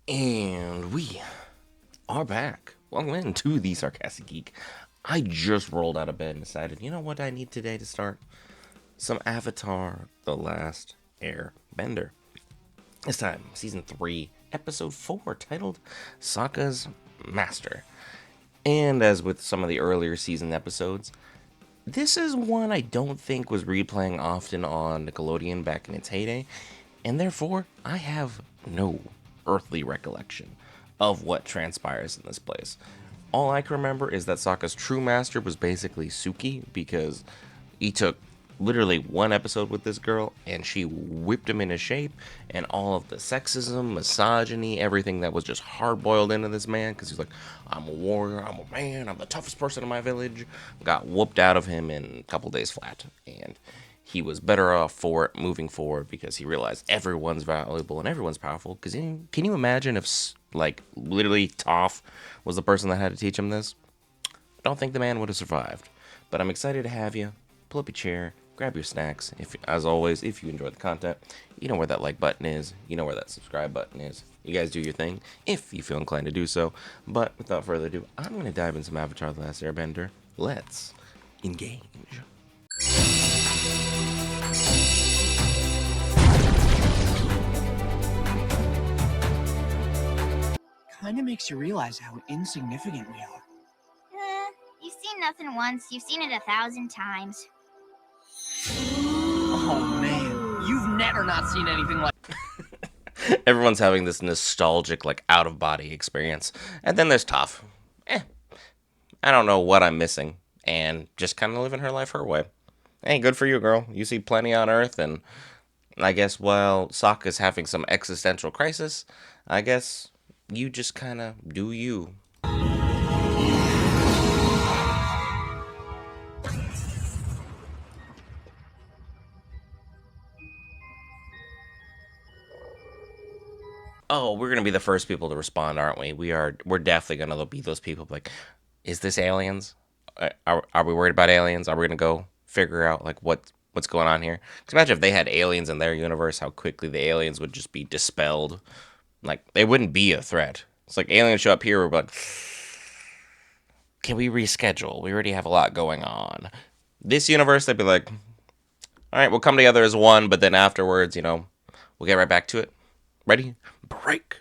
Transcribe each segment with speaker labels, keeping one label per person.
Speaker 1: And we are back. Welcome into the Sarcastic Geek. I just rolled out of bed and decided, you know what I need today to start? Some Avatar The Last Airbender. This time, Season 3, Episode 4, titled Sokka's Master. And as with some of the earlier season episodes, this is one I don't think was replaying often on Nickelodeon back in its heyday, and therefore I have no earthly recollection of what transpires in this place. All I can remember is that Sokka's true master was basically Suki, because he took literally one episode with this girl and she whipped him into shape, and all of the sexism, misogyny, everything that was just hard boiled into this man, because he's like, I'm a warrior, I'm a man, I'm the toughest person in my village, got whooped out of him in a couple days flat. And he was better off for it moving forward because he realized everyone's valuable and everyone's powerful. Because can you imagine if, like, literally Toph was the person that had to teach him this? I don't think the man would have survived. But I'm excited to have you. Pull up your chair, grab your snacks. If, as always, if you enjoy the content, you know where that like button is. You know where that subscribe button is. You guys do your thing if you feel inclined to do so. But without further ado, I'm going to dive into some Avatar The Last Airbender. Let's engage.
Speaker 2: Kinda makes you realize how insignificant we are.
Speaker 3: You've seen nothing once, you've seen it 1,000 times.
Speaker 2: Oh man, you've never not seen anything like.
Speaker 1: Everyone's having this nostalgic, like, out-of-body experience. And then there's Toph. I don't know what I'm missing. And just kind of living her life her way. Hey, good for you, girl. You see plenty on Earth, and I guess while Sokka's having some existential crisis, I guess you just kind of do you. Oh, we're gonna be the first people to respond, aren't we? We're definitely gonna be those people like, is this aliens? Are we worried about aliens? Are we gonna go figure out like what's going on here? Because imagine if they had aliens in their universe, how quickly the aliens would just be dispelled. Like, they wouldn't be a threat. It's like aliens show up here, we're like, can we reschedule? We already have a lot going on. This universe, they'd be like, all right, we'll come together as one, but then afterwards, we'll get right back to it. Ready? Break.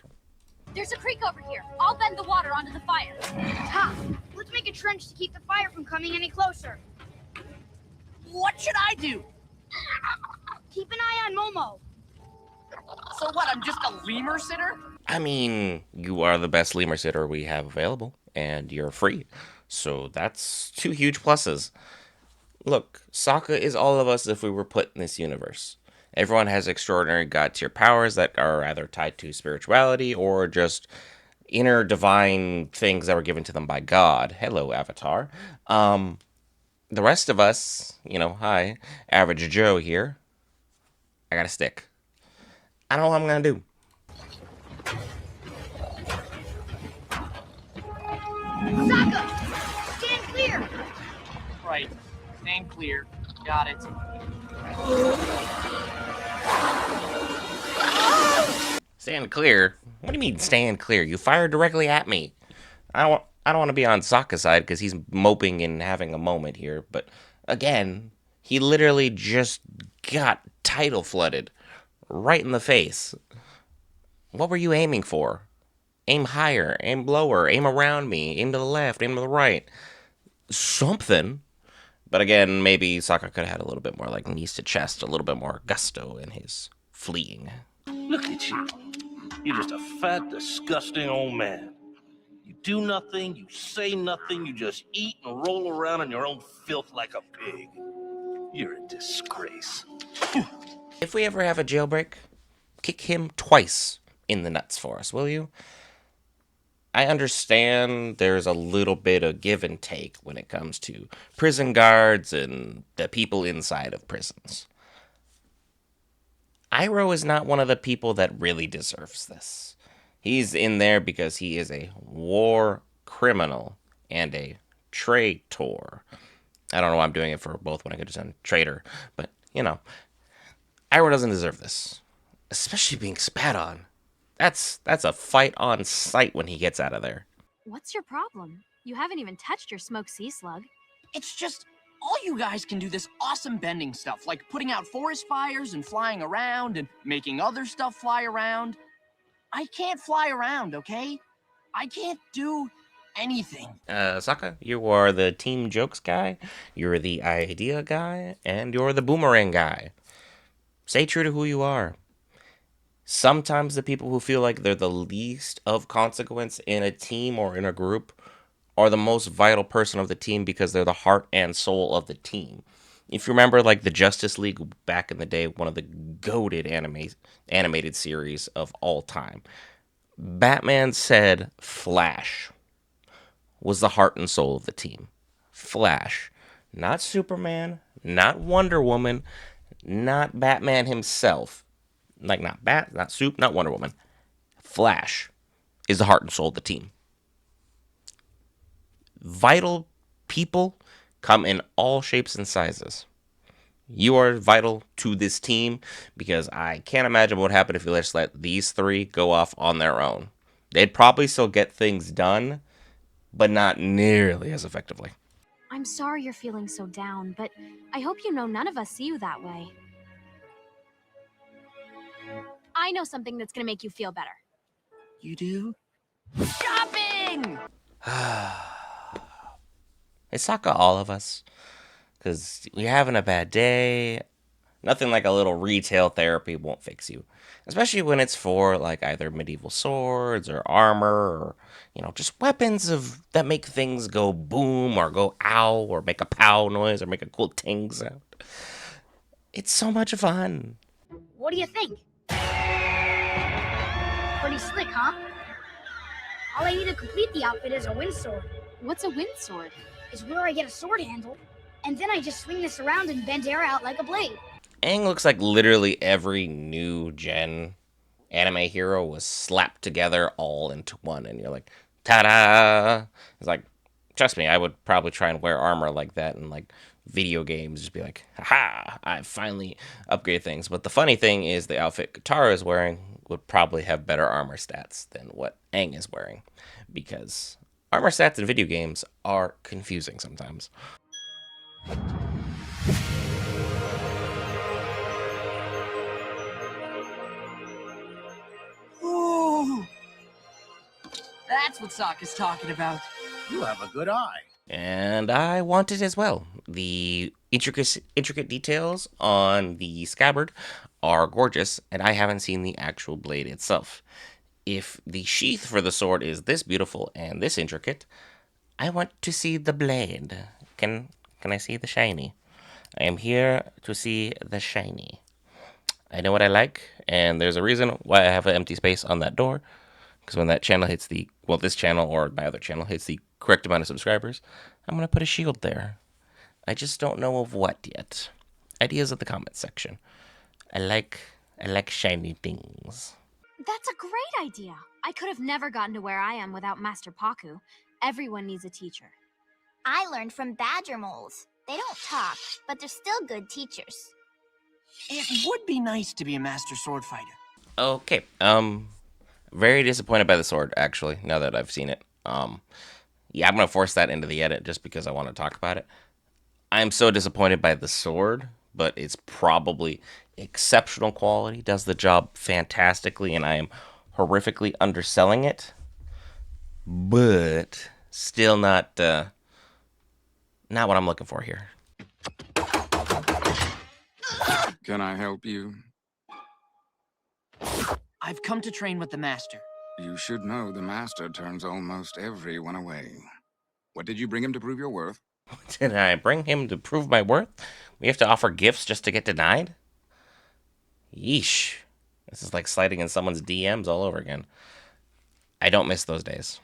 Speaker 3: There's a creek over here. I'll bend the water onto the fire. Ha! Let's make a trench to keep the fire from coming any closer.
Speaker 2: What should I do?
Speaker 3: Keep an eye on Momo.
Speaker 2: So what, I'm just a lemur sitter?
Speaker 1: I mean, you are the best lemur sitter we have available, and you're free. So that's two huge pluses. Look, Sokka is all of us if we were put in this universe. Everyone has extraordinary god tier powers that are either tied to spirituality or just inner divine things that were given to them by God. Hello, Avatar. The rest of us, hi, average Joe here. I got a stick. I don't know what I'm gonna do.
Speaker 3: Sokka! Stand clear!
Speaker 2: Right, stand clear. Got it.
Speaker 1: Stand clear? What do you mean stand clear? You fired directly at me. I don't want to be on Sokka's side because he's moping and having a moment here. But again, he literally just got title flooded right in the face. What were you aiming for? Aim higher, aim lower, aim around me, aim to the left, aim to the right. Something. But again, maybe Sokka could have had a little bit more like knees to chest, a little bit more gusto in his fleeing.
Speaker 4: Look at you. You're just a fat, disgusting old man. You do nothing, you say nothing, you just eat and roll around in your own filth like a pig. You're a disgrace.
Speaker 1: If we ever have a jailbreak, kick him twice in the nuts for us, will you? I understand there's a little bit of give and take when it comes to prison guards and the people inside of prisons. Iroh is not one of the people that really deserves this. He's in there because he is a war criminal and a traitor. I don't know why I'm doing it for both when I could have done traitor, but Iroh doesn't deserve this, especially being spat on. That's a fight on sight when he gets out of there.
Speaker 3: What's your problem? You haven't even touched your smoked sea slug.
Speaker 2: It's just, all you guys can do this awesome bending stuff, like putting out forest fires and flying around and making other stuff fly around. I can't fly around, okay? I can't do anything.
Speaker 1: Sokka, you are the team jokes guy, you're the idea guy, and you're the boomerang guy. Stay true to who you are. Sometimes the people who feel like they're the least of consequence in a team or in a group are the most vital person of the team because they're the heart and soul of the team. If you remember, like the Justice League back in the day, one of the goated animated series of all time, Batman said Flash was the heart and soul of the team. Flash, not Superman, not Wonder Woman, not Batman himself. Like not Soup, not Wonder Woman. Flash is the heart and soul of the team. Vital people come in all shapes and sizes. You are vital to this team because I can't imagine what would happen if you just let these three go off on their own. They'd probably still get things done, but not nearly as effectively.
Speaker 3: I'm sorry you're feeling so down, but I hope you know none of us see you that way. I know something that's gonna make you feel better.
Speaker 2: You do? Shopping!
Speaker 1: It's Sokka all of us. Because you're having a bad day. Nothing like a little retail therapy won't fix you. Especially when it's for like either medieval swords or armor or, just weapons that make things go boom or go ow or make a pow noise or make a cool ting sound. It's so much fun.
Speaker 3: What do you think? Pretty slick, huh? All I need to complete the outfit is a wind sword. What's a wind sword? Is where I get a sword handle, and then I just swing this around and bend air out like a blade.
Speaker 1: Aang looks like literally every new gen anime hero was slapped together all into one, and you're like, ta-da! It's like, trust me, I would probably try and wear armor like that in like video games, just be like, haha, I finally upgraded things. But the funny thing is the outfit Katara is wearing would probably have better armor stats than what Aang is wearing, because armor stats in video games are confusing sometimes.
Speaker 2: Ooh! That's what Sokka's talking about.
Speaker 5: You have a good eye.
Speaker 1: And I want it as well. The intricate details on the scabbard are gorgeous, and I haven't seen the actual blade itself. If the sheath for the sword is this beautiful and this intricate, I want to see the blade. Can I see the shiny? I am here to see the shiny. I know what I like, and there's a reason why I have an empty space on that door. Because when that channel hits this channel or my other channel hits the correct amount of subscribers, I'm going to put a shield there. I just don't know of what yet. Ideas in the comments section. I like shiny things.
Speaker 3: That's a great idea. I could have never gotten to where I am without Master Paku. Everyone needs a teacher.
Speaker 6: I learned from badger moles. They don't talk, but they're still good teachers.
Speaker 2: It would be nice to be a master sword fighter.
Speaker 1: Okay, very disappointed by the sword, actually, now that I've seen it. Yeah, I'm going to force that into the edit just because I want to talk about it. I'm so disappointed by the sword, but it's probably exceptional quality, does the job fantastically, and I am horrifically underselling it. But still not what I'm looking for here.
Speaker 7: Can I help you?
Speaker 2: I've come to train with the master.
Speaker 7: You should know the master turns almost everyone away. What did you bring him to prove your worth?
Speaker 1: Did I bring him to prove my worth? We have to offer gifts just to get denied? Yeesh. This is like sliding in someone's DMs all over again. I don't miss those days.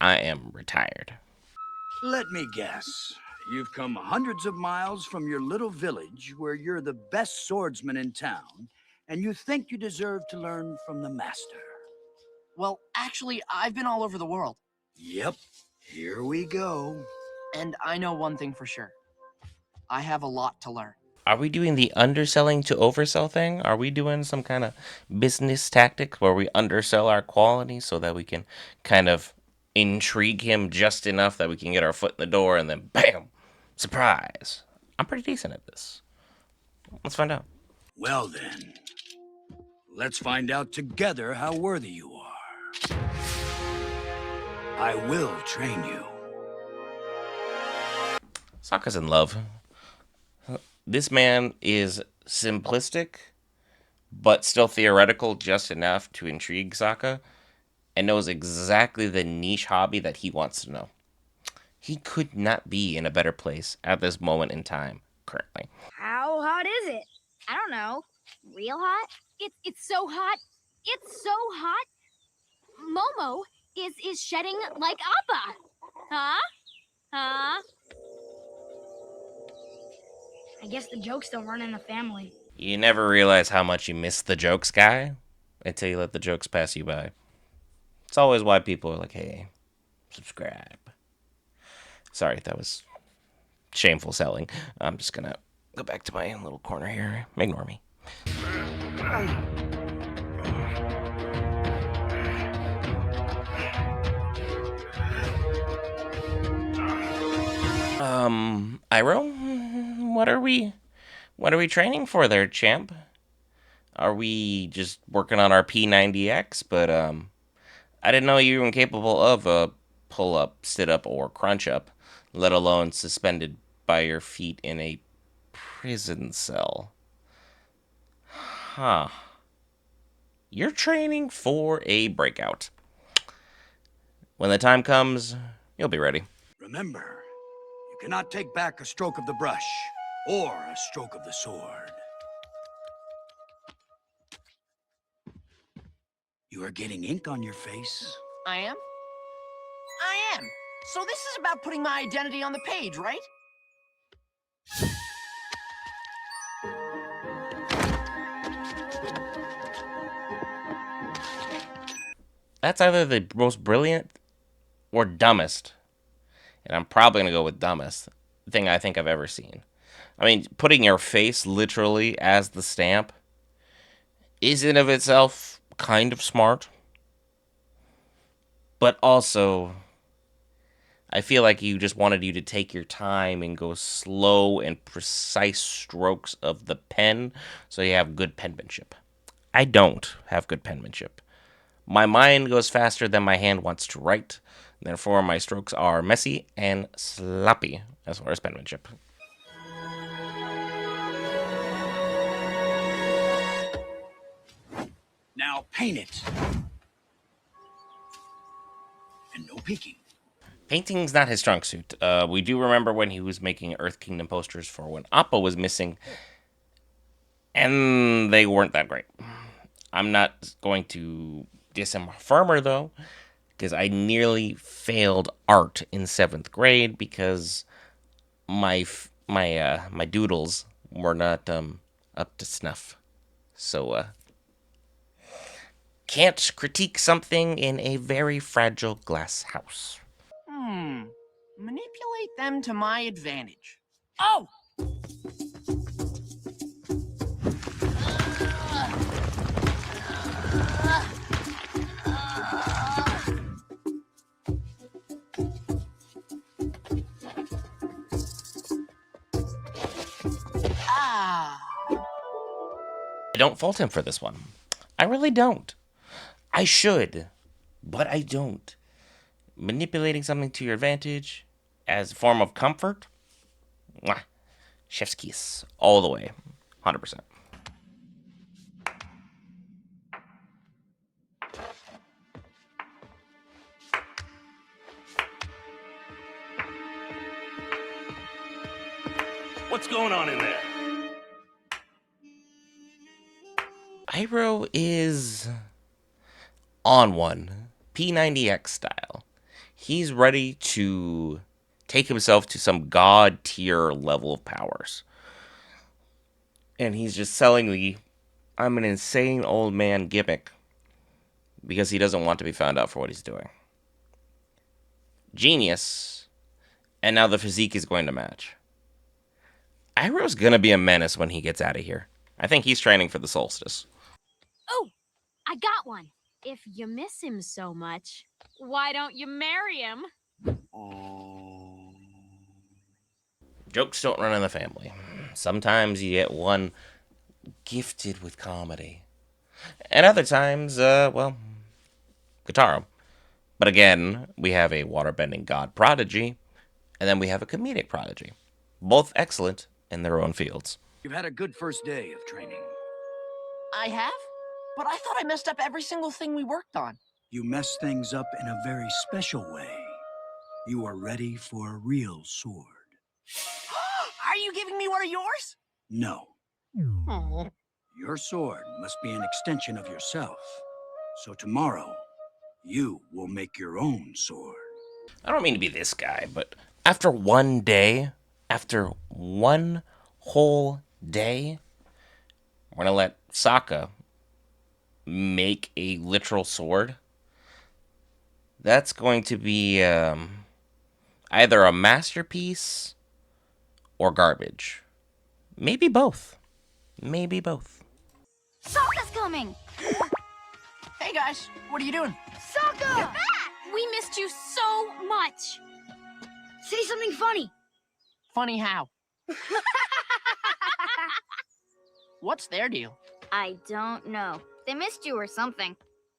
Speaker 1: I am retired.
Speaker 5: Let me guess. You've come hundreds of miles from your little village where you're the best swordsman in town, and you think you deserve to learn from the master.
Speaker 2: Well, actually, I've been all over the world.
Speaker 5: Yep, here we go.
Speaker 2: And I know one thing for sure. I have a lot to learn.
Speaker 1: Are we doing the underselling to oversell thing? Are we doing some kind of business tactic where we undersell our quality so that we can kind of intrigue him just enough that we can get our foot in the door and then bam, surprise. I'm pretty decent at this. Let's find out.
Speaker 5: Well then, let's find out together how worthy you are. I will train you.
Speaker 1: Sokka's in love. This man is simplistic, but still theoretical just enough to intrigue Sokka, and knows exactly the niche hobby that he wants to know. He could not be in a better place at this moment in time currently.
Speaker 3: How hot is it?
Speaker 6: I don't know. Real hot?
Speaker 8: It's so hot. It's so hot. Momo is shedding like Appa. Huh? Huh?
Speaker 3: I guess the jokes don't run in the family.
Speaker 1: You never realize how much you miss the jokes guy until you let the jokes pass you by. It's always why people are like, hey, subscribe. Sorry, that was shameful selling. I'm just gonna go back to my little corner here. Ignore me. Iroh, what are we training for there, champ? Are we just working on our P90X? But I didn't know you were incapable of a pull up, sit up, or crunch up, let alone suspended by your feet in a prison cell. Huh. You're training for a breakout. When the time comes, you'll be ready.
Speaker 5: Remember, you cannot take back a stroke of the brush or a stroke of the sword. You are getting ink on your face.
Speaker 2: I am? I am. So this is about putting my identity on the page, right?
Speaker 1: That's either the most brilliant or dumbest, and I'm probably going to go with dumbest thing I think I've ever seen. I mean, putting your face literally as the stamp is in of itself kind of smart, but also I feel like you just wanted you to take your time and go slow and precise strokes of the pen so you have good penmanship. I don't have good penmanship. My mind goes faster than my hand wants to write. Therefore, my strokes are messy and sloppy as far as penmanship.
Speaker 5: Now paint it. And no peeking.
Speaker 1: Painting's not his strong suit. We do remember when he was making Earth Kingdom posters for when Appa was missing, and they weren't that great. I'm not going to diss him firmer, though, because I nearly failed art in 7th grade because my doodles were not up to snuff. So can't critique something in a very fragile glass house.
Speaker 2: Manipulate them to my advantage. Oh!
Speaker 1: I don't fault him for this one. I really don't. I should, but I don't. Manipulating something to your advantage as a form of comfort? Mwah. Chef's kiss. All the way. 100%.
Speaker 4: What's going on in there?
Speaker 1: Iroh is on one. P90X style. He's ready to take himself to some god tier level of powers. And he's just selling the I'm an insane old man gimmick because he doesn't want to be found out for what he's doing. Genius. And now the physique is going to match. Iroh's gonna be a menace when he gets out of here. I think he's training for the solstice.
Speaker 8: Oh, I got one. If you miss him so much, why don't you marry him?
Speaker 1: Jokes don't run in the family. Sometimes you get one gifted with comedy. And other times, well, Kataro. But again, we have a waterbending god prodigy, and then we have a comedic prodigy. Both excellent in their own fields.
Speaker 5: You've had a good first day of training.
Speaker 2: I have? But I thought I messed up every single thing we worked on.
Speaker 5: You messed things up in a very special way. You are ready for a real sword.
Speaker 2: Are you giving me one of yours?
Speaker 5: No.
Speaker 2: Oh.
Speaker 5: Your sword must be an extension of yourself. So tomorrow, you will make your own sword.
Speaker 1: I don't mean to be this guy, but after one day, after one whole day, we're gonna let Sokka make a literal sword. That's going to be either a masterpiece or garbage. Maybe both. Maybe both.
Speaker 6: Sokka's coming!
Speaker 2: Hey guys, what are you doing?
Speaker 3: Sokka!
Speaker 8: We missed you so much.
Speaker 3: Say something funny.
Speaker 2: Funny how? What's their deal?
Speaker 6: I don't know. They missed you or something.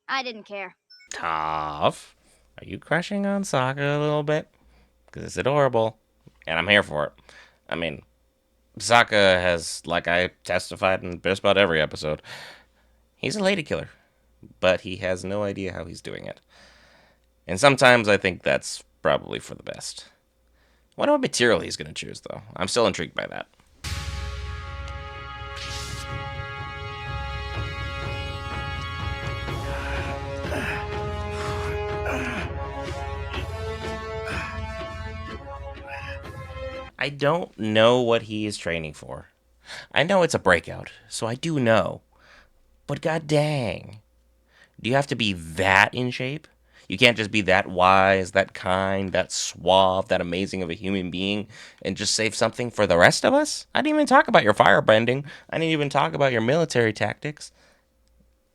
Speaker 6: I didn't care.
Speaker 1: Toph, are you crushing on Sokka a little bit? Because it's adorable, and I'm here for it. I mean, Sokka has, like I testified in just about every episode, he's a lady killer, but he has no idea how he's doing it. And sometimes I think that's probably for the best. I wonder what material he's going to choose, though. I'm still intrigued by that. I don't know what he is training for. I know it's a breakout, so I do know. But god dang. Do you have to be that in shape? You can't just be that wise, that kind, that suave, that amazing of a human being and just save something for the rest of us? I didn't even talk about your firebending. I didn't even talk about your military tactics.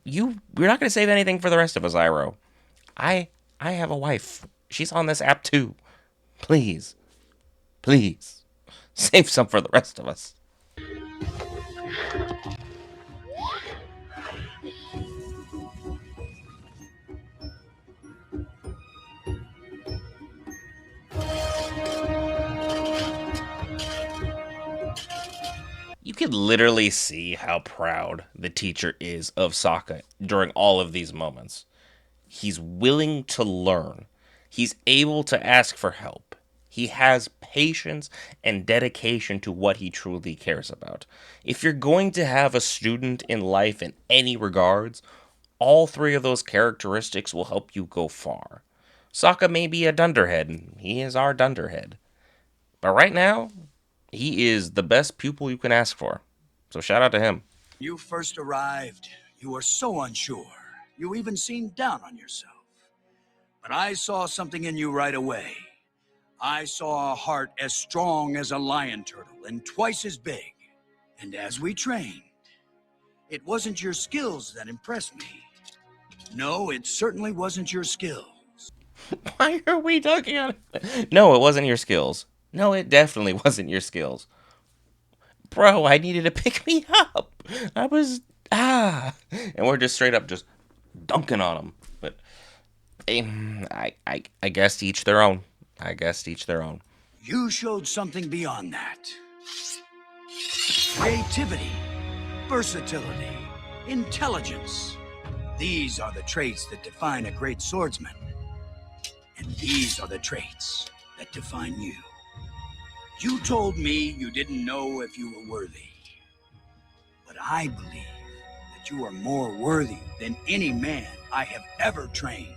Speaker 1: You're not going to save anything for the rest of us, Iroh. I have a wife. She's on this app too. Please. Please. Save some for the rest of us. You could literally see how proud the teacher is of Sokka during all of these moments. He's willing to learn. He's able to ask for help. He has patience and dedication to what he truly cares about. If you're going to have a student in life in any regards, all three of those characteristics will help you go far. Sokka may be a dunderhead, and he is our dunderhead. But right now, he is the best pupil you can ask for. So shout out to him.
Speaker 5: You first arrived, you were so unsure. You even seemed down on yourself. But I saw something in you right away. I saw a heart as strong as a lion turtle and twice as big. And as we trained, it wasn't your skills that impressed me. No, it certainly wasn't your skills.
Speaker 1: Why are we talking on it? No, it wasn't your skills. No, it definitely wasn't your skills. Bro, I needed to pick me up. I was, and we're just straight up just dunking on him. But I guess to each their own. I guess to each their own.
Speaker 5: You showed something beyond that. Creativity, versatility, intelligence. These are the traits that define a great swordsman. And these are the traits that define you. You told me you didn't know if you were worthy. But I believe that you are more worthy than any man I have ever trained.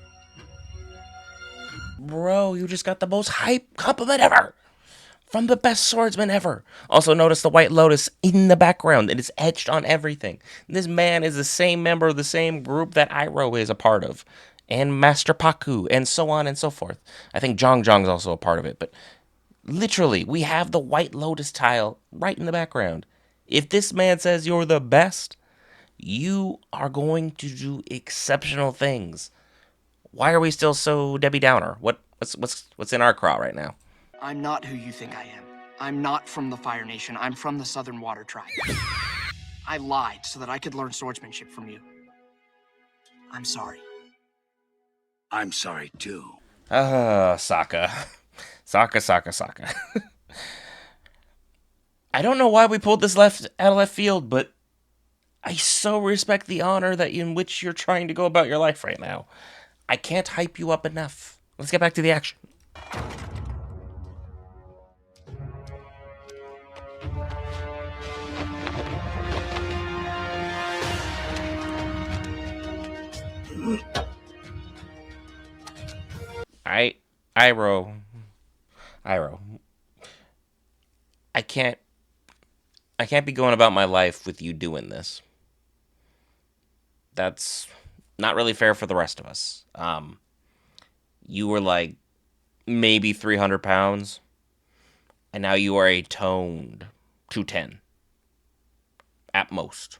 Speaker 1: Bro, you just got the most hype compliment ever. From the best swordsman ever. Also, notice the white lotus in the background. It is etched on everything. This man is the same member of the same group that Iroh is a part of. And Master Paku, and so on and so forth. I think Zhang Zhang's also a part of it. But Literally, we have the White Lotus tile right in the background. If this man says you're the best, you are going to do exceptional things. Why are we still so Debbie Downer? What's in our craw right now?
Speaker 2: I'm not who you think I am. I'm not from the Fire Nation. I'm from the Southern Water Tribe. I lied so that I could learn swordsmanship from you. I'm sorry.
Speaker 5: I'm sorry, too.
Speaker 1: Sokka. Sokka. I don't know why we pulled this out of left field, but I so respect the honor that in which you're trying to go about your life right now. I can't hype you up enough. Let's get back to the action. Iroh. I can't be going about my life with you doing this. That's not really fair for the rest of us. You were like maybe 300 pounds, and now you are a toned 210 at most.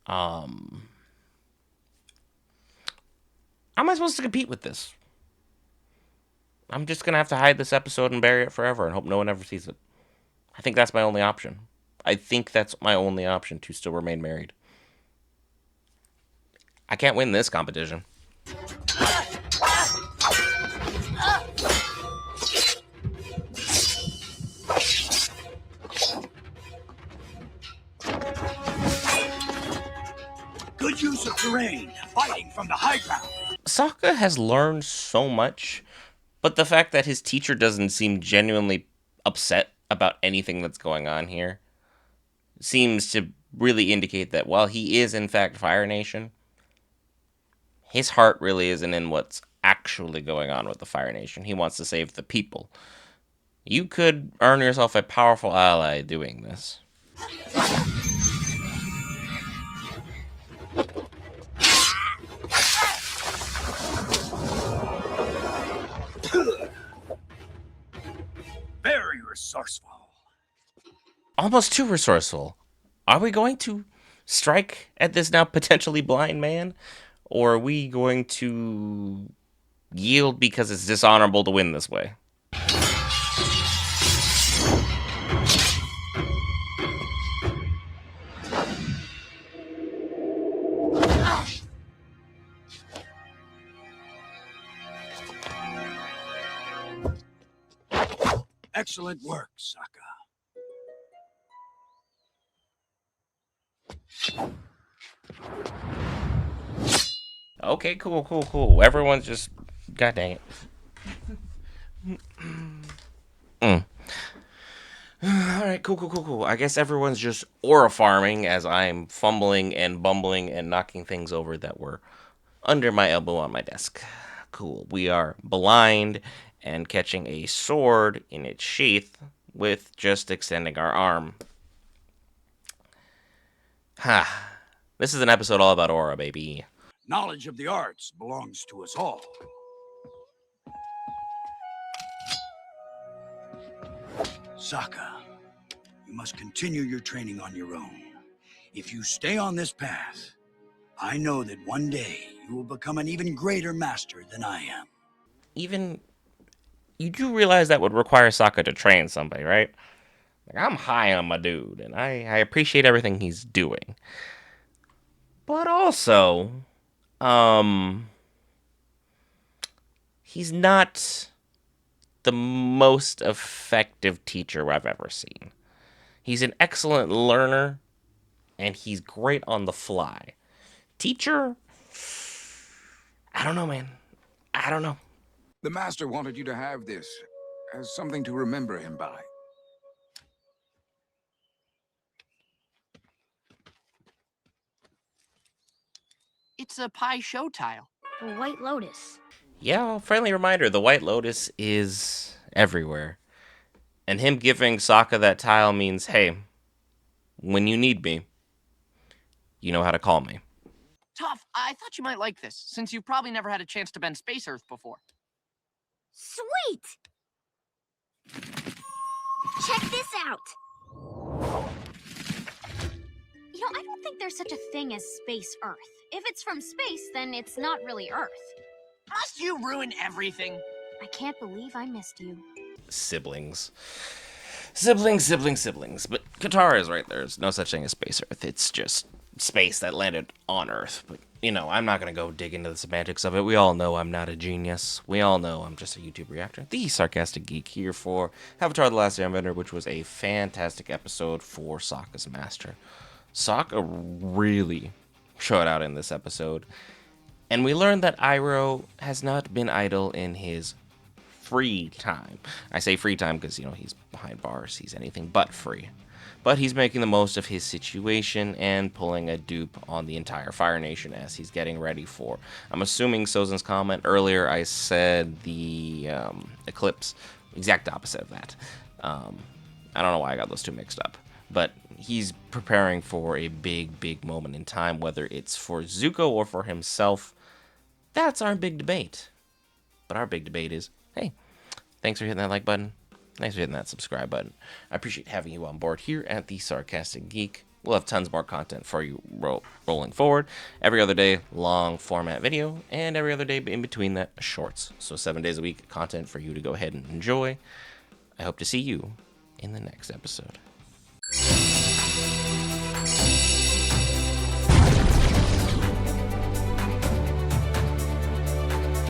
Speaker 1: How am I supposed to compete with this? I'm just gonna have to hide this episode and bury it forever and hope no one ever sees it. I think that's my only option. I think that's my only option to still remain married. I can't win this competition.
Speaker 5: Good use of terrain, fighting from the high ground.
Speaker 1: Sokka has learned so much, but the fact that his teacher doesn't seem genuinely upset about anything that's going on here seems to really indicate that while he is in fact Fire Nation, his heart really isn't in what's actually going on with the Fire Nation. He wants to save the people. You could earn yourself a powerful ally doing this.
Speaker 5: Very resourceful.
Speaker 1: Almost too resourceful. Are we going to strike at this now potentially blind man? Or are we going to yield because it's dishonorable to win this way?
Speaker 5: Excellent work, Sokka.
Speaker 1: Okay, cool. Everyone's just... God dang it. Alright, cool. I guess everyone's just aura farming as I'm fumbling and bumbling and knocking things over that were under my elbow on my desk. Cool. We are blind and catching a sword in its sheath with just extending our arm. Ha. This is an episode all about aura, baby.
Speaker 5: Knowledge of the arts belongs to us all. Sokka, you must continue your training on your own. If you stay on this path, I know that one day you will become an even greater master than I am.
Speaker 1: Even... You do realize that would require Sokka to train somebody, right? Like, I'm high on my dude, and I appreciate everything he's doing. But also, he's not the most effective teacher I've ever seen. He's an excellent learner, and he's great on the fly. Teacher? I don't know, man. I don't know.
Speaker 7: The Master wanted you to have this as something to remember him by.
Speaker 2: It's a pie show tile.
Speaker 3: The White Lotus.
Speaker 1: Yeah, friendly reminder, the White Lotus is everywhere. And him giving Sokka that tile means, hey, when you need me, you know how to call me.
Speaker 2: Toph, I thought you might like this, since you've probably never had a chance to bend Space Earth before.
Speaker 8: Sweet!
Speaker 6: Check this out.
Speaker 8: You know, I don't think there's such a thing as space Earth. If it's from space, then it's not really Earth.
Speaker 2: Must you ruin everything?
Speaker 8: I can't believe I missed you.
Speaker 1: Siblings. Siblings. But Katara is right. There's no such thing as space Earth. It's just space that landed on Earth. But, you know, I'm not going to go dig into the semantics of it. We all know I'm not a genius. We all know I'm just a YouTube reactor. The Sarcastic Geek here for Avatar: The Last Airbender, which was a fantastic episode for Sokka's master. Sokka really showed out in this episode. And we learned that Iroh has not been idle in his free time. I say free time because, you know, he's behind bars. He's anything but free. But he's making the most of his situation and pulling a dupe on the entire Fire Nation as he's getting ready for, I'm assuming Sozin's comment earlier, I said the eclipse, exact opposite of that. I don't know why I got those two mixed up. But he's preparing for a big moment in time, whether it's for Zuko or for himself. That's our big debate. But our big debate is, hey, thanks for hitting that like button. Thanks for hitting that subscribe button. I appreciate having you on board here at the Sarcastic Geek. We'll have tons more content for you rolling forward. Every other day, long format video, and every other day in between that, shorts. So 7 days a week, content for you to go ahead and enjoy. I hope to see you in the next episode.